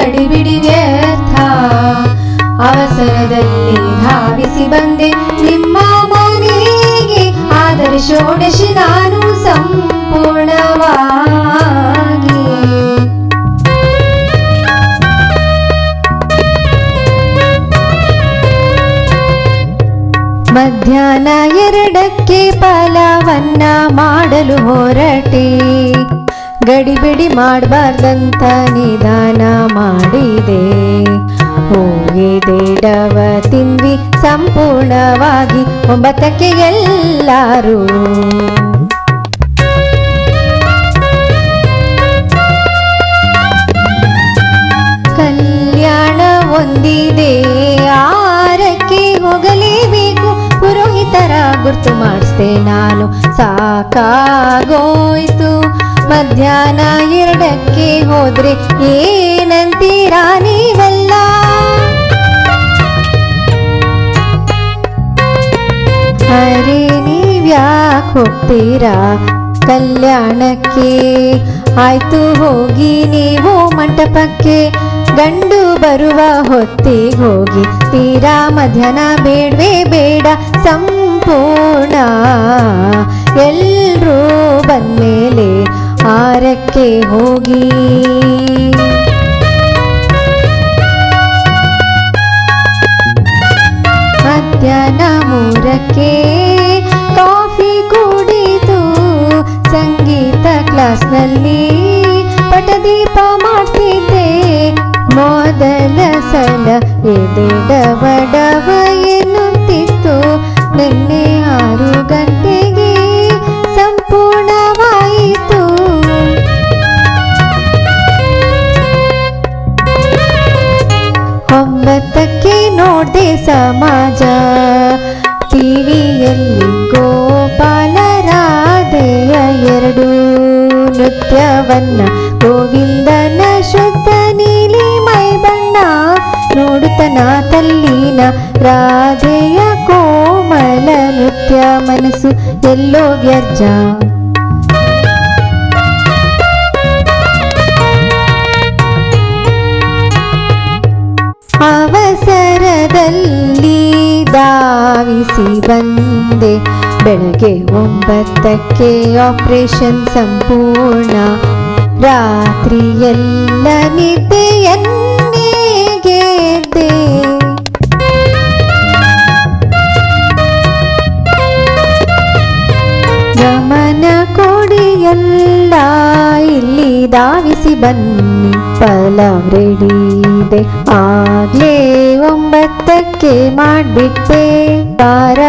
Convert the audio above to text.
ಗಡಿಬಿಡಿ ವ್ಯರ್ಥ. ಅವಸರದಲ್ಲಿ ಧಾವಿಸಿ ಬಂದೆ ನಿಮ್ಮ ಮನೆಗೆ, ಆದರೆ ಷೋಡಶಿ ನಾನು ಸಂಪೂರ್ಣವಾಗಿ. ಮಧ್ಯಾಹ್ನ 2ಕ್ಕೆ ಫಲವನ್ನ ಮಾಡಲು ಹೊರಟೆ. ಗಡಿಬಿಡಿ ಮಾಡಬಾರ್ದಂತ ನಿಧಾನ ಮಾಡಿದೆ. ಹೋಗಿದೆ ಡವ ತಿಂದ್ವಿ ಸಂಪೂರ್ಣವಾಗಿ. 9ಕ್ಕೆ ಎಲ್ಲರೂ ಕಲ್ಯಾಣ ಹೊಂದಿದೆ. 6ಕ್ಕೆ ಹೋಗಲೇಬೇಕು. ಪುರೋಹಿತರ ಗುರ್ತು ಮಾಡಿಸ್ದೆ ನಾನು, ಸಾಕಾಗೋಯ್ತು. ಮಧ್ಯಾಹ್ನ 2ಕ್ಕೆ ಹೋದ್ರೆ ಏನಂತೀರಾ ನೀವೆಲ್ಲ? ಅರೆ ನೀವ್ಯಾಕೆ ಹೋಗ್ತೀರಾ ಕಲ್ಯಾಣಕ್ಕೆ? ಆಯ್ತು ಹೋಗಿ ನೀವು ಮಂಟಪಕ್ಕೆ. ಗಂಡು ಬರುವ ಹೊತ್ತಿಗೆ ಹೋಗಿ. ತೀರಾ ಮಧ್ಯಾಹ್ನ ಬೇಡವೇ ಬೇಡ ಸಂಪೂರ್ಣ. ಎಲ್ರೂ ಬಂದ್ಮೇಲೆ 6ಕ್ಕೆ ಹೋಗಿ. ಮಧ್ಯಾಹ್ನ 3ಕ್ಕೆ ಕಾಫಿ ಕುಡಿದು ಸಂಗೀತ ಕ್ಲಾಸ್ನಲ್ಲಿ ಪಟದೀಪ ಮಾಡ್ತಿದ್ದೆ. ಮೊದಲ ಸಲ ಎದೆ ಡವ ಡವ ಎನ್ನುತ್ತಿತ್ತು. ನಿನ್ನೆ 6 ಗಂಟೆಗೆ ಸಂಪೂರ್ಣವಾಯಿತು. ಒಂಬತ್ತಕ್ಕೆ ನೋಡ್ದೆ ಸಮಾಜ. ಟಿವಿಯಲ್ಲಿ ಗೋಪಾಲ ರಾಧೆಯ 2 ನೃತ್ಯವನ್ನ. ಗೋವಿಂದನ ಶುದ್ಧ ನೀಲಿ ಮೈ ಬಣ್ಣ ನೋಡುತ್ತನ ತಲ್ಲಿನ ರಾಧೆಯ ಕೋಮಲ ನೃತ್ಯ. ಮನಸ್ಸು ಎಲ್ಲೋ ವ್ಯರ್ಜ. ಅವಸರದಲ್ಲಿ ಧಾವಿಸಿ ಬಂದೆ. ಬೆಳಗ್ಗೆ 9ಕ್ಕೆ ಆಪರೇಷನ್ ಸಂಪೂರ್ಣ. ರಾತ್ರಿ ಎಲ್ಲ ನಿದ್ದೆಯನ್ನೇ ಗೆದ್ದೆ. ಗಮನ ಕೊಡಿ ಎಲ್ಲ, ಇಲ್ಲಿ ಧಾವಿಸಿ ಬನ್ನಿ. ಪಲಾವ್ ರೆಡಿ ಇದೆ. ಆಗ್ಲೇ 9ಕ್ಕೆ ಮಾಡ್ಬಿಟ್ಟೆ. ಖಾರ